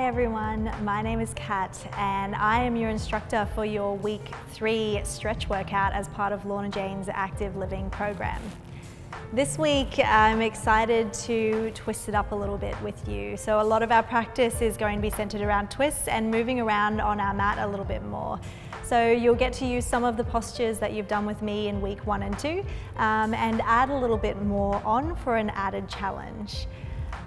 Hi everyone, my name is Kat and I am your instructor for your week 3 stretch workout as part of Lorna Jane's Active Living program. This week I'm excited to twist it up a little bit with you. So a lot of our practice is going to be centered around twists and moving around on our mat a little bit more. So you'll get to use some of the postures that you've done with me in week 1 and 2 and add a little bit more on for an added challenge.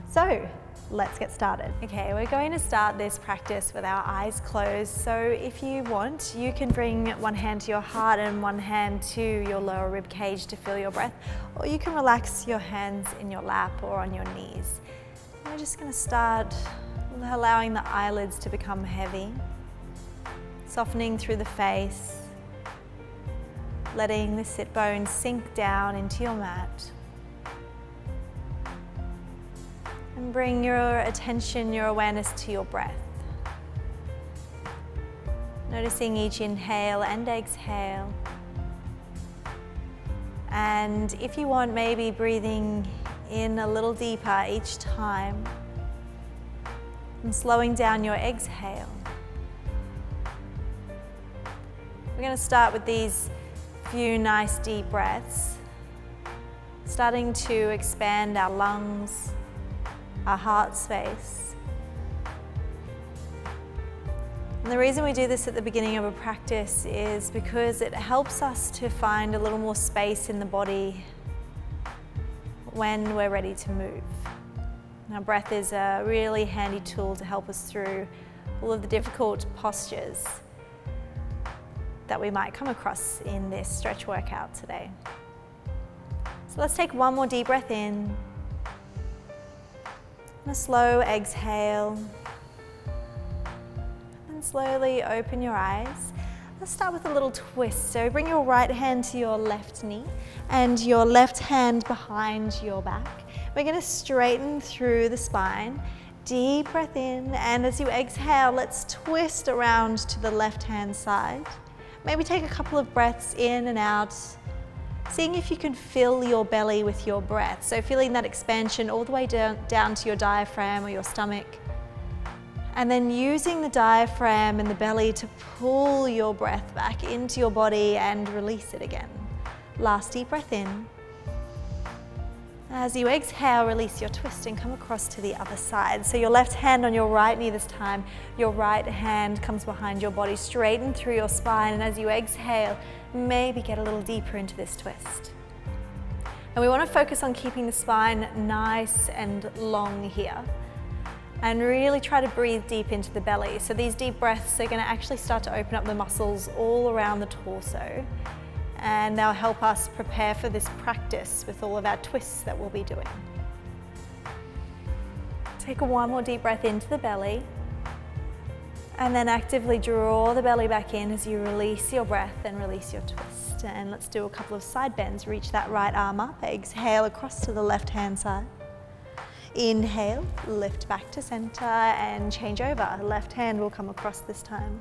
So let's get started. Okay, we're going to start this practice with our eyes closed. So if you want, you can bring one hand to your heart and one hand to your lower rib cage to feel your breath, or you can relax your hands in your lap or on your knees. And we're just going to start allowing the eyelids to become heavy, softening through the face, letting the sit bones sink down into your mat. And bring your attention, your awareness to your breath. Noticing each inhale and exhale. And if you want, maybe breathing in a little deeper each time. And slowing down your exhale. We're going to start with these few nice deep breaths. Starting to expand our lungs, our heart space. And the reason we do this at the beginning of a practice is because it helps us to find a little more space in the body when we're ready to move. Our breath is a really handy tool to help us through all of the difficult postures that we might come across in this stretch workout today. So let's take one more deep breath in. A slow exhale, and slowly open your eyes. Let's start with a little twist. So bring your right hand to your left knee and your left hand behind your back. We're going to straighten through the spine. Deep breath in, and as you exhale, let's twist around to the left hand side. Maybe take a couple of breaths in and out, seeing if you can fill your belly with your breath. So feeling that expansion all the way down to your diaphragm or your stomach. And then using the diaphragm and the belly to pull your breath back into your body and release it again. Last deep breath in. As you exhale, release your twist and come across to the other side. So your left hand on your right knee this time. Your right hand comes behind your body, straighten through your spine. And as you exhale, maybe get a little deeper into this twist. And we want to focus on keeping the spine nice and long here. And really try to breathe deep into the belly. So these deep breaths are going to actually start to open up the muscles all around the torso. And they'll help us prepare for this practice with all of our twists that we'll be doing. Take one more deep breath into the belly. And then actively draw the belly back in as you release your breath and release your twist. And let's do a couple of side bends. Reach that right arm up. Exhale across to the left hand side. Inhale, lift back to center and change over. Left hand will come across this time.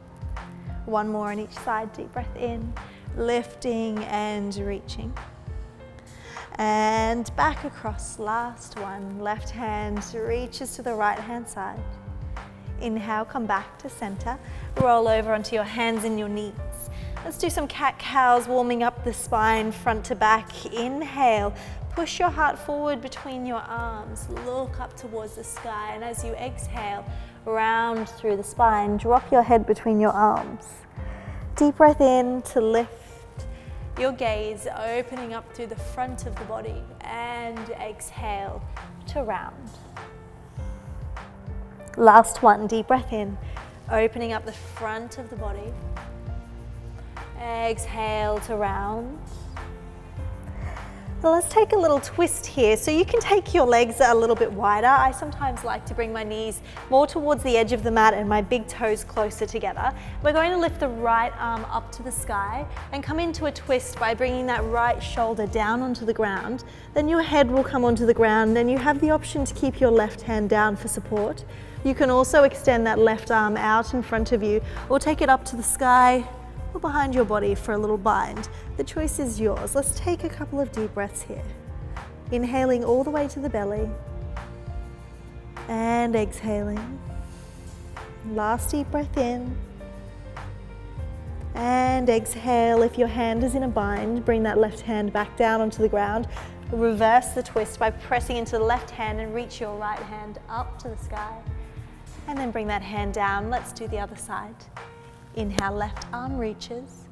One more on each side. Deep breath in, lifting and reaching. And back across. Last one. Left hand reaches to the right hand side. Inhale, come back to center. Roll over onto your hands and your knees. Let's do some cat-cows, warming up the spine front to back. Inhale, push your heart forward between your arms. Look up towards the sky. And as you exhale, round through the spine. Drop your head between your arms. Deep breath in to lift your gaze, opening up through the front of the body. And exhale to round. Last one, deep breath in, opening up the front of the body. Exhale to round. Now let's take a little twist here. So you can take your legs a little bit wider. I sometimes like to bring my knees more towards the edge of the mat and my big toes closer together. We're going to lift the right arm up to the sky and come into a twist by bringing that right shoulder down onto the ground. Then your head will come onto the ground and you have the option to keep your left hand down for support. You can also extend that left arm out in front of you or take it up to the sky or behind your body for a little bind. The choice is yours. Let's take a couple of deep breaths here. Inhaling all the way to the belly and exhaling. Last deep breath in. And exhale. If your hand is in a bind, bring that left hand back down onto the ground. Reverse the twist by pressing into the left hand and reach your right hand up to the sky. And then bring that hand down. Let's do the other side. Inhale, left arm reaches.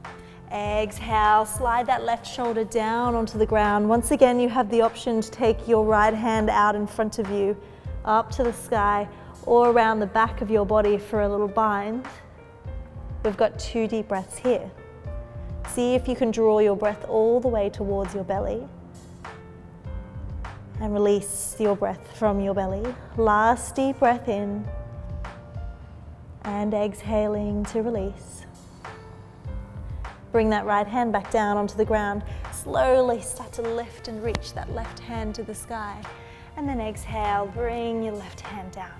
Exhale, slide that left shoulder down onto the ground. Once again, you have the option to take your right hand out in front of you, up to the sky, or around the back of your body for a little bind. We've got 2 deep breaths here. See if you can draw your breath all the way towards your belly. And release your breath from your belly. Last deep breath in. And exhaling to release. Bring that right hand back down onto the ground. Slowly start to lift and reach that left hand to the sky. And then exhale, bring your left hand down.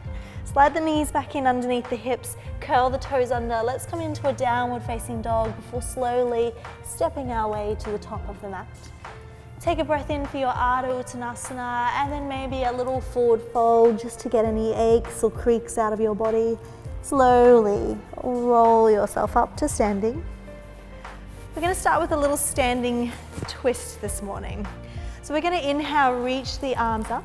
Slide the knees back in underneath the hips, curl the toes under. Let's come into a downward facing dog before slowly stepping our way to the top of the mat. Take a breath in for your Ardha Uttanasana, and then maybe a little forward fold just to get any aches or creaks out of your body. Slowly roll yourself up to standing. We're going to start with a little standing twist this morning. So we're going to inhale, reach the arms up.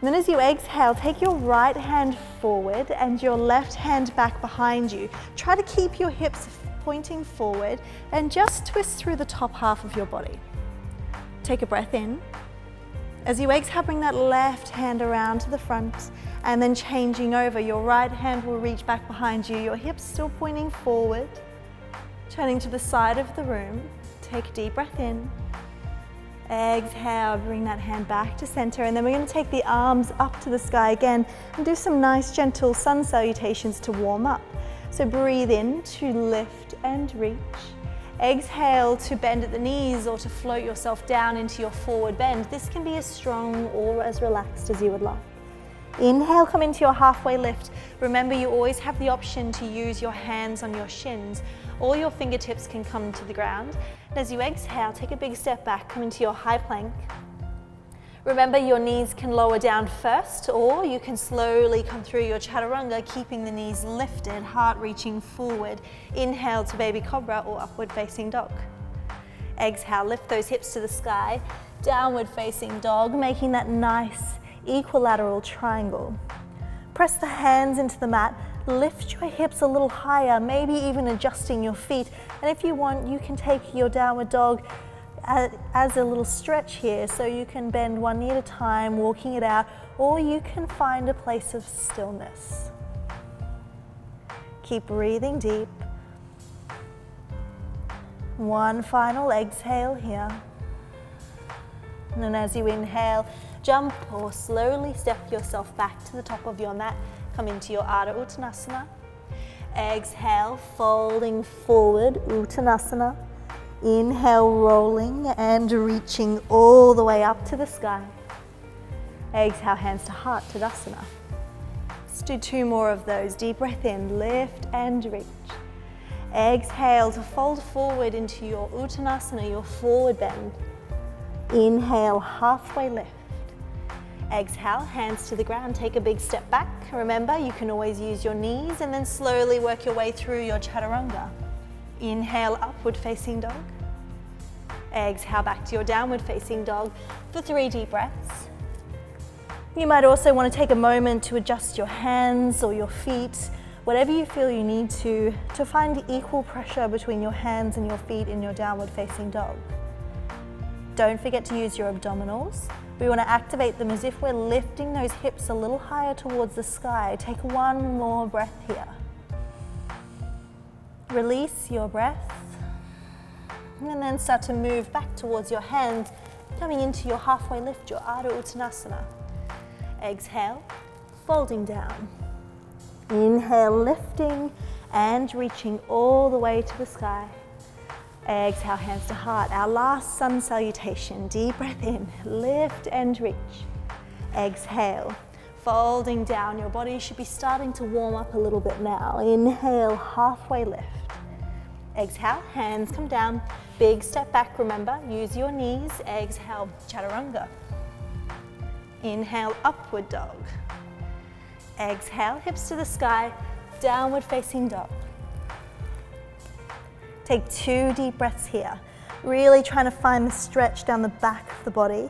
And then as you exhale, take your right hand forward and your left hand back behind you. Try to keep your hips pointing forward and just twist through the top half of your body. Take a breath in. As you exhale, bring that left hand around to the front, and then changing over, your right hand will reach back behind you, your hips still pointing forward. Turning to the side of the room, take a deep breath in. Exhale, bring that hand back to center, and then we're going to take the arms up to the sky again and do some nice gentle sun salutations to warm up. So breathe in to lift and reach. Exhale to bend at the knees or to float yourself down into your forward bend. This can be as strong or as relaxed as you would like. Inhale, come into your halfway lift. Remember, you always have the option to use your hands on your shins, or your fingertips can come to the ground. And as you exhale, take a big step back, come into your high plank. Remember, your knees can lower down first, or you can slowly come through your chaturanga, keeping the knees lifted, heart reaching forward. Inhale to baby cobra or upward facing dog. Exhale, lift those hips to the sky. Downward facing dog, making that nice equilateral triangle. Press the hands into the mat, lift your hips a little higher, maybe even adjusting your feet. And if you want, you can take your downward dog as a little stretch here, so you can bend one knee at a time, walking it out, or you can find a place of stillness. Keep breathing deep. One final exhale here. And then as you inhale, jump or slowly step yourself back to the top of your mat. Come into your Ardha Uttanasana. Exhale, folding forward, Uttanasana. Inhale, rolling and reaching all the way up to the sky. Exhale, hands to heart, Tadasana. Let's do 2 more of those. Deep breath in, lift and reach. Exhale to fold forward into your Uttanasana, your forward bend. Inhale, halfway lift. Exhale, hands to the ground, take a big step back. Remember, you can always use your knees and then slowly work your way through your chaturanga. Inhale, upward facing dog. Exhale, back to your downward facing dog for 3 deep breaths. You might also want to take a moment to adjust your hands or your feet, whatever you feel you need to find equal pressure between your hands and your feet in your downward facing dog. Don't forget to use your abdominals. We want to activate them as if we're lifting those hips a little higher towards the sky. Take 1 more breath here. Release your breath. And then start to move back towards your hands, coming into your halfway lift, your Ardha Uttanasana. Exhale, folding down. Inhale, lifting and reaching all the way to the sky. Exhale, hands to heart. Our last sun salutation. Deep breath in, lift and reach. Exhale, folding down. Your body should be starting to warm up a little bit now. Inhale, halfway lift. Exhale, hands come down. Big step back, remember, use your knees. Exhale, chaturanga. Inhale, upward dog. Exhale, hips to the sky. downward facing dog. Take 2 deep breaths here. Really trying to find the stretch down the back of the body.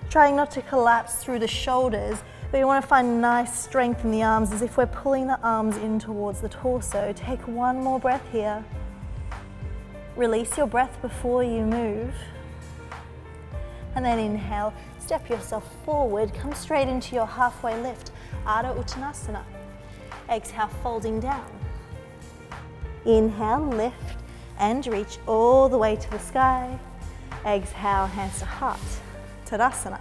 Trying not to collapse through the shoulders, but you want to find nice strength in the arms as if we're pulling the arms in towards the torso. Take 1 more breath here. Release your breath before you move. And then inhale, step yourself forward, come straight into your halfway lift, Ardha Uttanasana. Exhale, folding down. Inhale, lift and reach all the way to the sky. Exhale, hands to heart, Tadasana.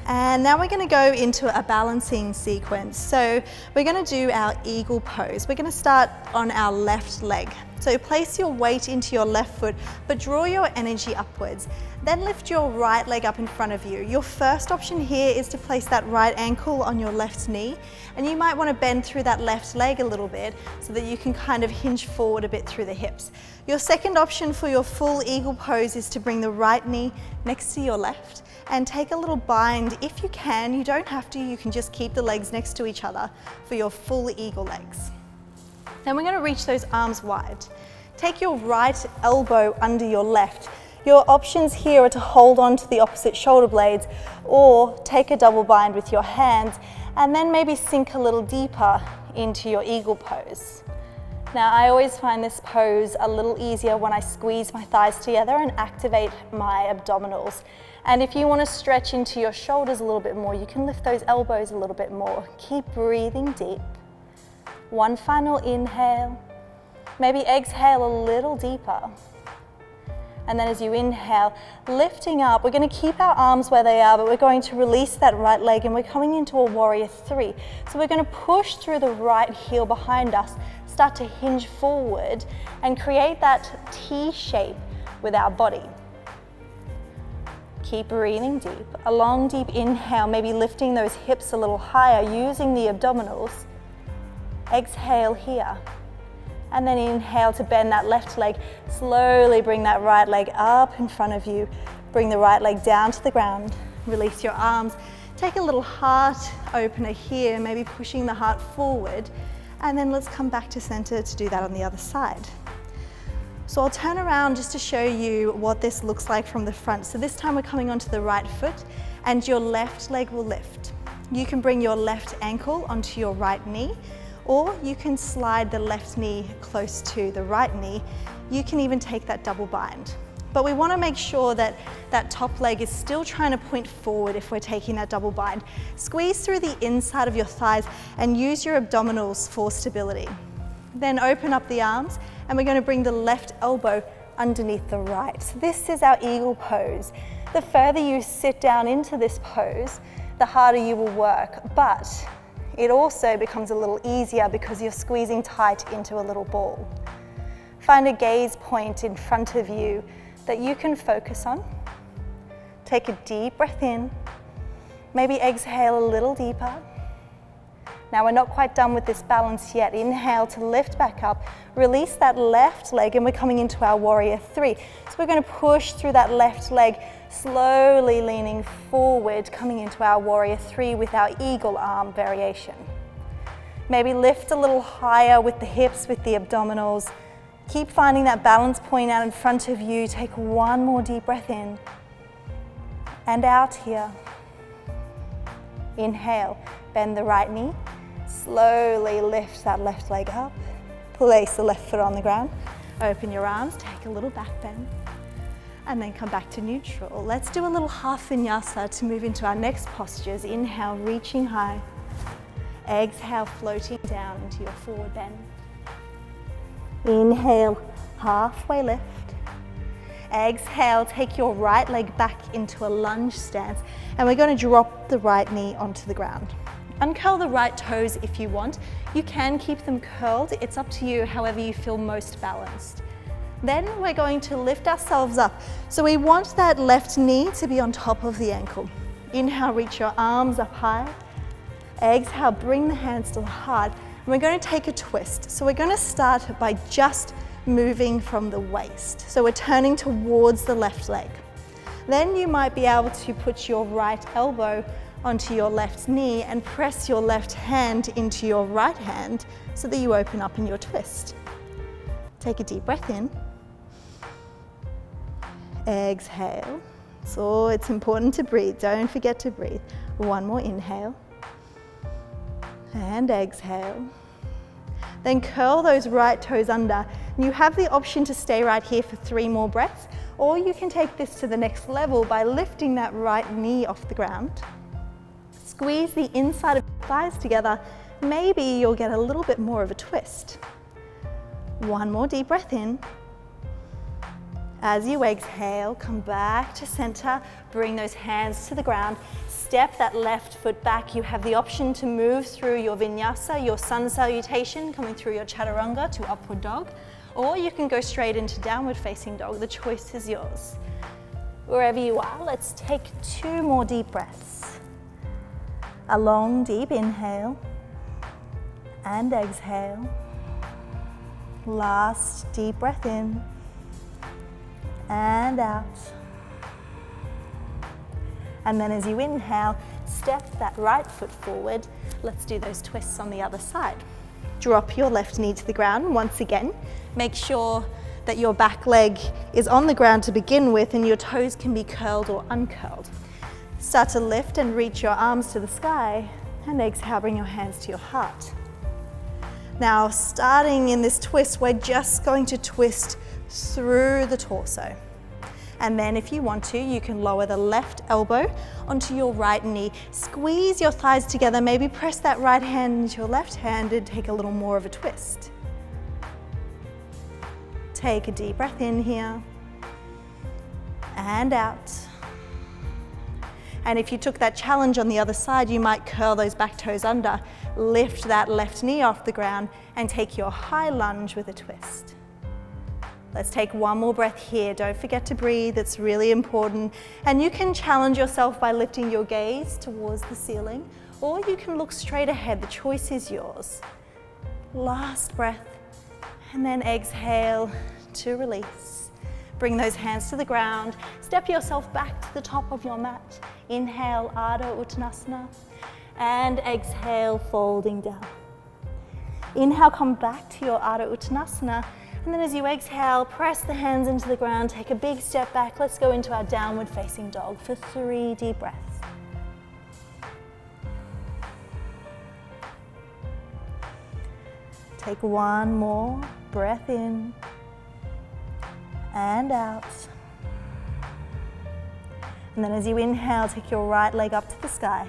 And now we're going to go into a balancing sequence. So we're going to do our eagle pose. We're going to start on our left leg. So place your weight into your left foot, but draw your energy upwards. Then lift your right leg up in front of you. Your first option here is to place that right ankle on your left knee, and you might want to bend through that left leg a little bit so that you can kind of hinge forward a bit through the hips. Your second option for your full eagle pose is to bring the right knee next to your left and take a little bind if you can. You don't have to, you can just keep the legs next to each other for your full eagle legs. Then we're going to reach those arms wide. Take your right elbow under your left. Your options here are to hold on to the opposite shoulder blades or take a double bind with your hands and then maybe sink a little deeper into your eagle pose. Now, I always find this pose a little easier when I squeeze my thighs together and activate my abdominals. And if you want to stretch into your shoulders a little bit more, you can lift those elbows a little bit more. Keep breathing deep. 1 final inhale. Maybe exhale a little deeper. And then as you inhale, lifting up, we're going to keep our arms where they are, but we're going to release that right leg and we're coming into a warrior 3. So we're going to push through the right heel behind us, start to hinge forward and create that T shape with our body. Keep breathing deep. A long, deep inhale, maybe lifting those hips a little higher, using the abdominals. Exhale here. And then inhale to bend that left leg. Slowly bring that right leg up in front of you. Bring the right leg down to the ground. Release your arms. Take a little heart opener here, maybe pushing the heart forward. And then let's come back to center to do that on the other side. So I'll turn around just to show you what this looks like from the front. So this time we're coming onto the right foot and your left leg will lift. You can bring your left ankle onto your right knee, or you can slide the left knee close to the right knee. You can even take that double bind. But we want to make sure that that top leg is still trying to point forward if we're taking that double bind. Squeeze through the inside of your thighs and use your abdominals for stability. Then open up the arms and we're going to bring the left elbow underneath the right. So this is our eagle pose. The further you sit down into this pose, the harder you will work, but it also becomes a little easier because you're squeezing tight into a little ball. Find a gaze point in front of you that you can focus on. Take a deep breath in. Maybe exhale a little deeper. Now we're not quite done with this balance yet. Inhale to lift back up. Release that left leg and we're coming into our warrior 3. So we're going to push through that left leg, slowly leaning forward, coming into our warrior 3 with our eagle arm variation. Maybe lift a little higher with the hips, with the abdominals. Keep finding that balance point out in front of you. Take 1 more deep breath in and out here. Inhale, bend the right knee. Slowly lift that left leg up. Place the left foot on the ground. Open your arms, take a little back bend, and then come back to neutral. Let's do a little half vinyasa to move into our next postures. Inhale, reaching high. Exhale, floating down into your forward bend. Inhale, halfway lift. Exhale, take your right leg back into a lunge stance, and we're going to drop the right knee onto the ground. Uncurl the right toes if you want. You can keep them curled. It's up to you, however you feel most balanced. Then we're going to lift ourselves up. So we want that left knee to be on top of the ankle. Inhale, reach your arms up high. Exhale, bring the hands to the heart. And we're going to take a twist. So we're going to start by just moving from the waist. So we're turning towards the left leg. Then you might be able to put your right elbow onto your left knee and press your left hand into your right hand so that you open up in your twist. Take a deep breath in. Exhale. So it's important to breathe. Don't forget to breathe. One more inhale. And exhale. Then curl those right toes under. You have the option to stay right here for 3 more breaths, or you can take this to the next level by lifting that right knee off the ground. Squeeze the inside of your thighs together. Maybe you'll get a little bit more of a twist. One more deep breath in. As you exhale, come back to center, bring those hands to the ground, step that left foot back. You have the option to move through your vinyasa, your sun salutation, coming through your chaturanga to upward dog, or you can go straight into downward facing dog. The choice is yours. Wherever you are, let's take 2 more deep breaths. A long, deep inhale and exhale. Last deep breath in and out. And then as you inhale, step that right foot forward. Let's do those twists on the other side. Drop your left knee to the ground once again. Make sure that your back leg is on the ground to begin with and your toes can be curled or uncurled. Start to lift and reach your arms to the sky, and exhale, bring your hands to your heart. Now, starting in this twist, we're just going to twist through the torso. And then if you want to, you can lower the left elbow onto your right knee. Squeeze your thighs together, maybe press that right hand into your left hand and take a little more of a twist. Take a deep breath in here and out. And if you took that challenge on the other side, you might curl those back toes under, lift that left knee off the ground and take your high lunge with a twist. Let's take 1 more breath here. Don't forget to breathe, it's really important. And you can challenge yourself by lifting your gaze towards the ceiling, or you can look straight ahead. The choice is yours. Last breath, and then exhale to release. Bring those hands to the ground. Step yourself back to the top of your mat. Inhale, Ardha Uttanasana, and exhale, folding down. Inhale, come back to your Ardha Uttanasana. And then as you exhale, press the hands into the ground, take a big step back. Let's go into our downward facing dog for 3 deep breaths. Take 1 more breath in and out. And then as you inhale, take your right leg up to the sky.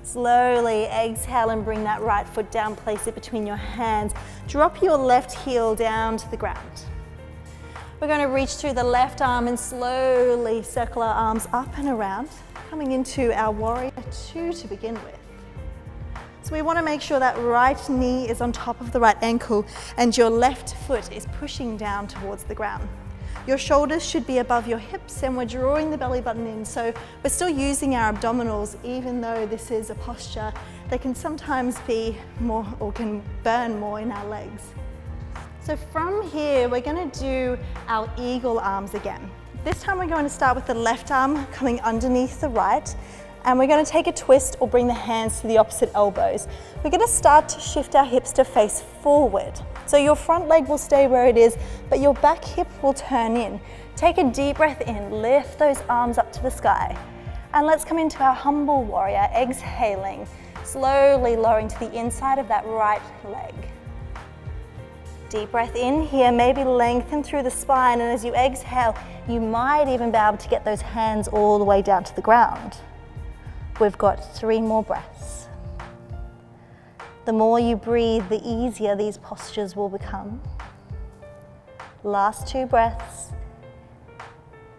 Slowly exhale and bring that right foot down, place it between your hands. Drop your left heel down to the ground. We're going to reach through the left arm and slowly circle our arms up and around, coming into our warrior 2 to begin with. So we want to make sure that right knee is on top of the right ankle and your left foot is pushing down towards the ground. Your shoulders should be above your hips and we're drawing the belly button in. So we're still using our abdominals, even though this is a posture that can sometimes be more or can burn more in our legs. So from here, we're going to do our eagle arms again. This time we're going to start with the left arm coming underneath the right. And we're going to take a twist or bring the hands to the opposite elbows. We're going to start to shift our hips to face forward. So your front leg will stay where it is, but your back hip will turn in. Take a deep breath in, lift those arms up to the sky. And let's come into our humble warrior, exhaling, slowly lowering to the inside of that right leg. Deep breath in here, maybe lengthen through the spine, and as you exhale, you might even be able to get those hands all the way down to the ground. We've got 3 more breaths. The more you breathe, the easier these postures will become. Last 2 breaths.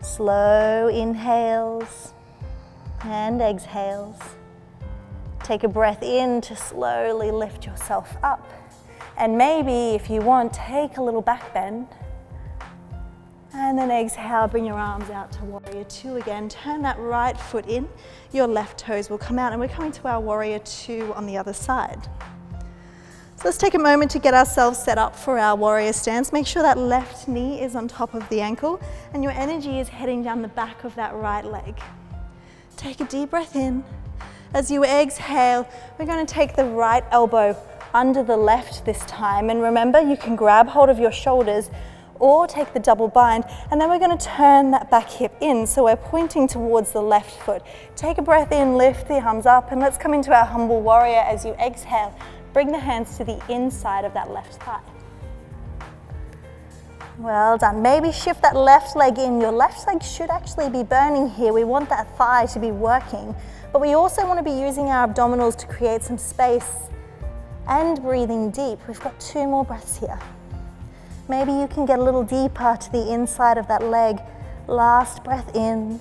Slow inhales and exhales. Take a breath in to slowly lift yourself up. And maybe, if you want, take a little back bend. And then exhale, bring your arms out to warrior 2 again. Turn that right foot in, your left toes will come out, and we're coming to our warrior 2 on the other side. So let's take a moment to get ourselves set up for our warrior stance. Make sure that left knee is on top of the ankle and your energy is heading down the back of that right leg. Take a deep breath in. As you exhale, we're going to take the right elbow under the left this time. And remember, you can grab hold of your shoulders or take the double bind. And then we're going to turn that back hip in. So we're pointing towards the left foot. Take a breath in, lift the arms up, and let's come into our humble warrior. As you exhale, bring the hands to the inside of that left thigh. Well done. Maybe shift that left leg in. Your left leg should actually be burning here. We want that thigh to be working, but we also want to be using our abdominals to create some space and breathing deep. We've got 2 more breaths here. Maybe you can get a little deeper to the inside of that leg. Last breath in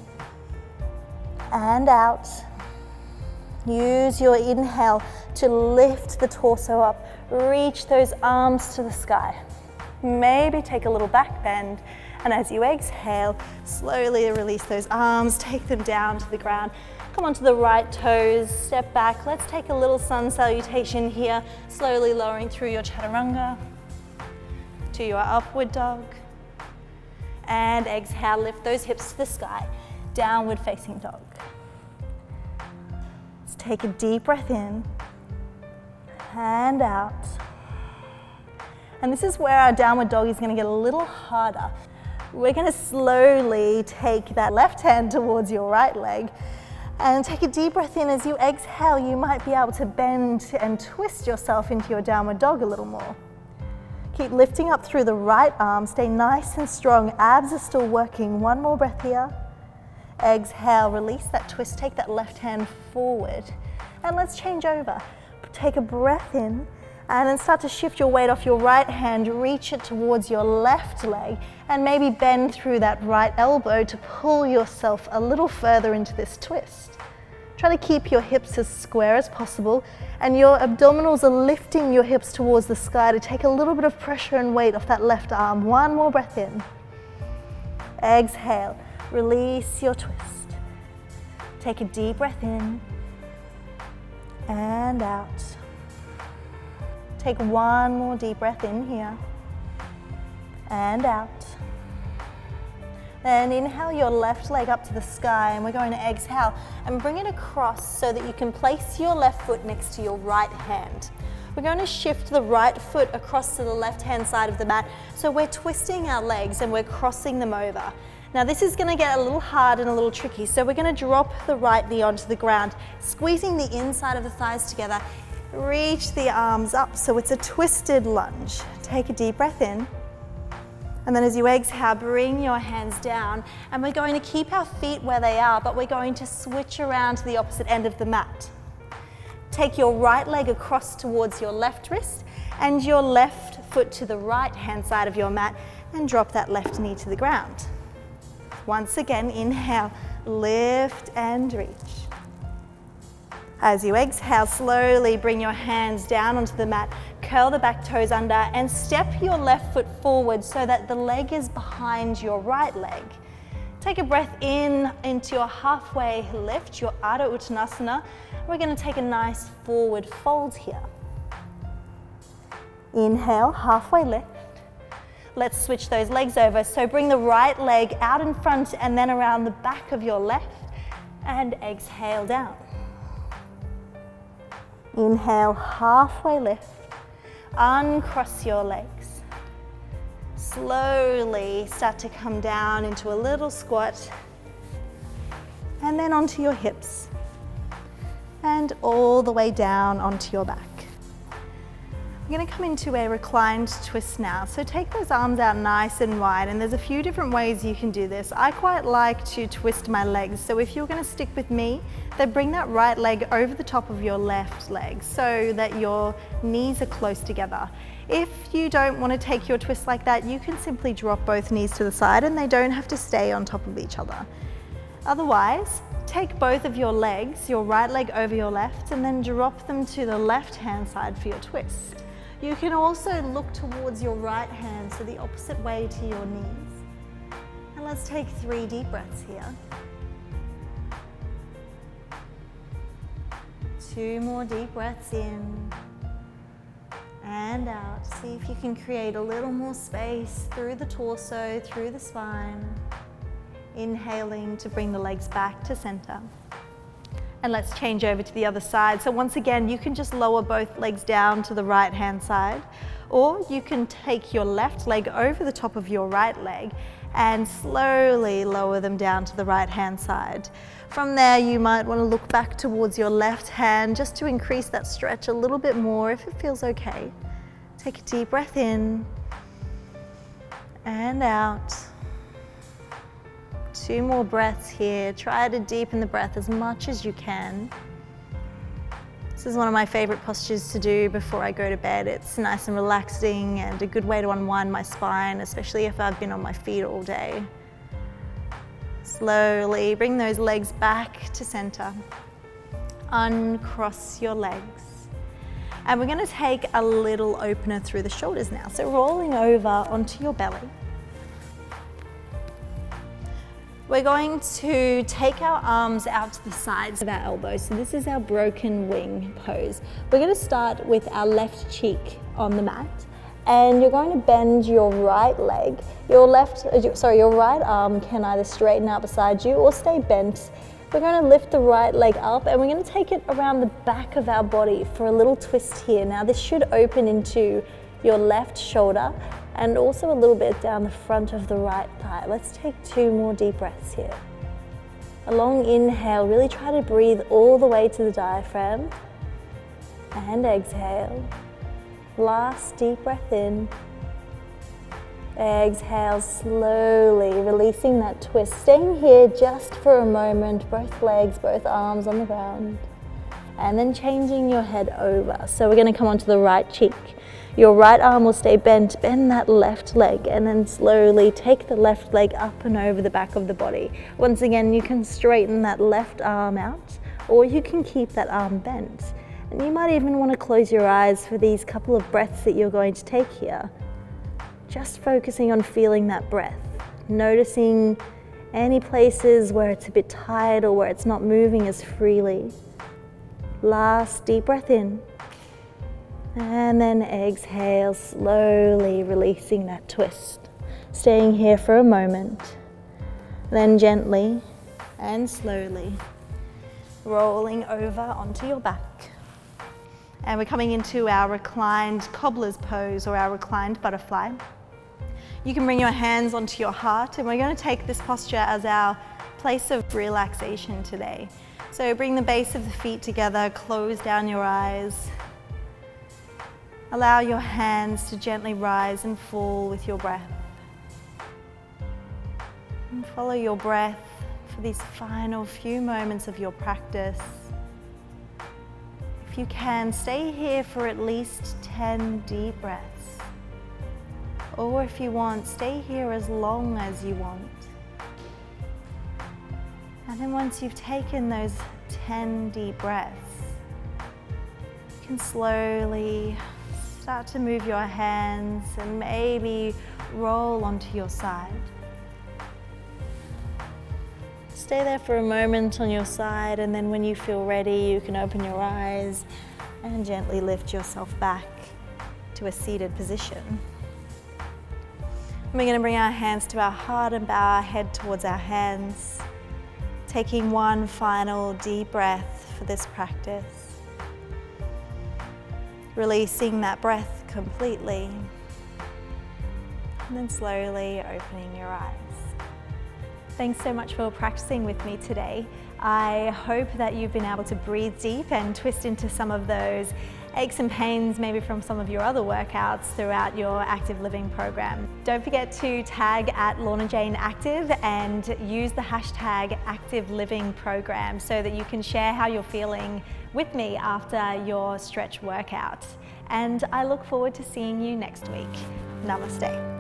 and out. Use your inhale to lift the torso up. Reach those arms to the sky. Maybe take a little back bend, and as you exhale, slowly release those arms, take them down to the ground. Come onto the right toes, step back. Let's take a little sun salutation here, slowly lowering through your chaturanga to your upward dog. And exhale, lift those hips to the sky, downward facing dog. Let's take a deep breath in and out. And this is where our downward dog is going to get a little harder. We're going to slowly take that left hand towards your right leg and take a deep breath in. As you exhale, you might be able to bend and twist yourself into your downward dog a little more. Keep lifting up through the right arm. Stay nice and strong. Abs are still working. 1 more breath here. Exhale, release that twist. Take that left hand forward. And let's change over. Take a breath in. And then start to shift your weight off your right hand, reach it towards your left leg, and maybe bend through that right elbow to pull yourself a little further into this twist. Try to keep your hips as square as possible, and your abdominals are lifting your hips towards the sky to take a little bit of pressure and weight off that left arm. 1 more breath in. Exhale, release your twist. Take a deep breath in and out. Take 1 more deep breath in here and out. Then inhale your left leg up to the sky, and we're going to exhale and bring it across so that you can place your left foot next to your right hand. We're going to shift the right foot across to the left-hand side of the mat. So we're twisting our legs and we're crossing them over. Now this is going to get a little hard and a little tricky. So we're going to drop the right knee onto the ground, squeezing the inside of the thighs together. Reach the arms up, so it's a twisted lunge. Take a deep breath in. And then as you exhale, bring your hands down. And we're going to keep our feet where they are, but we're going to switch around to the opposite end of the mat. Take your right leg across towards your left wrist and your left foot to the right hand side of your mat, and drop that left knee to the ground. Once again, inhale, lift and reach. As you exhale, slowly bring your hands down onto the mat, curl the back toes under, and step your left foot forward so that the leg is behind your right leg. Take a breath in into your halfway lift, your Ardha Uttanasana. We're going to take a nice forward fold here. Inhale, halfway lift. Let's switch those legs over. So bring the right leg out in front and then around the back of your left, and exhale down. Inhale, halfway lift, uncross your legs. Slowly start to come down into a little squat, and then onto your hips, and all the way down onto your back. We're going to come into a reclined twist now. So take those arms out nice and wide, and there's a few different ways you can do this. I quite like to twist my legs. So if you're going to stick with me, then bring that right leg over the top of your left leg so that your knees are close together. If you don't want to take your twist like that, you can simply drop both knees to the side and they don't have to stay on top of each other. Otherwise, take both of your legs, your right leg over your left, and then drop them to the left-hand side for your twist. You can also look towards your right hand, so the opposite way to your knees. And let's take 3 deep breaths here. 2 more deep breaths in and out. See if you can create a little more space through the torso, through the spine. Inhaling to bring the legs back to center. And let's change over to the other side. So once again, you can just lower both legs down to the right hand side, or you can take your left leg over the top of your right leg and slowly lower them down to the right hand side. From there, you might want to look back towards your left hand just to increase that stretch a little bit more if it feels okay. Take a deep breath in and out. 2 more breaths here. Try to deepen the breath as much as you can. This is one of my favorite postures to do before I go to bed. It's nice and relaxing and a good way to unwind my spine, especially if I've been on my feet all day. Slowly bring those legs back to center. Uncross your legs. And we're going to take a little opener through the shoulders now. So rolling over onto your belly. We're going to take our arms out to the sides of our elbows. So this is our broken wing pose. We're going to start with our left cheek on the mat, and you're going to bend your right leg. Your right arm can either straighten out beside you or stay bent. We're going to lift the right leg up, and we're going to take it around the back of our body for a little twist here. Now this should open into your left shoulder and also a little bit down the front of the right thigh. Let's take 2 more deep breaths here. A long inhale, really try to breathe all the way to the diaphragm. And exhale. Last deep breath in. Exhale slowly, releasing that twist. Staying here just for a moment, both legs, both arms on the ground. And then changing your head over. So we're going to come onto the right cheek. Your right arm will stay bent, bend that left leg, and then slowly take the left leg up and over the back of the body. Once again, you can straighten that left arm out, or you can keep that arm bent. And you might even want to close your eyes for these couple of breaths that you're going to take here. Just focusing on feeling that breath, noticing any places where it's a bit tight or where it's not moving as freely. Last deep breath in. And then exhale, slowly releasing that twist. Staying here for a moment. Then gently and slowly rolling over onto your back. And we're coming into our reclined cobbler's pose, or our reclined butterfly. You can bring your hands onto your heart, and we're going to take this posture as our place of relaxation today. So bring the base of the feet together, close down your eyes. Allow your hands to gently rise and fall with your breath. And follow your breath for these final few moments of your practice. If you can, stay here for at least 10 deep breaths. Or if you want, stay here as long as you want. And then once you've taken those 10 deep breaths, you can slowly start to move your hands and maybe roll onto your side. Stay there for a moment on your side, and then when you feel ready, you can open your eyes and gently lift yourself back to a seated position. And we're going to bring our hands to our heart and bow our head towards our hands, taking one final deep breath for this practice. Releasing that breath completely, and then slowly opening your eyes. Thanks so much for practicing with me today. I hope that you've been able to breathe deep and twist into some of those aches and pains, maybe from some of your other workouts throughout your active living program. Don't forget to tag at Lorna Jane Active and use the hashtag Active Living Program so that you can share how you're feeling with me after your stretch workout. And I look forward to seeing you next week. Namaste.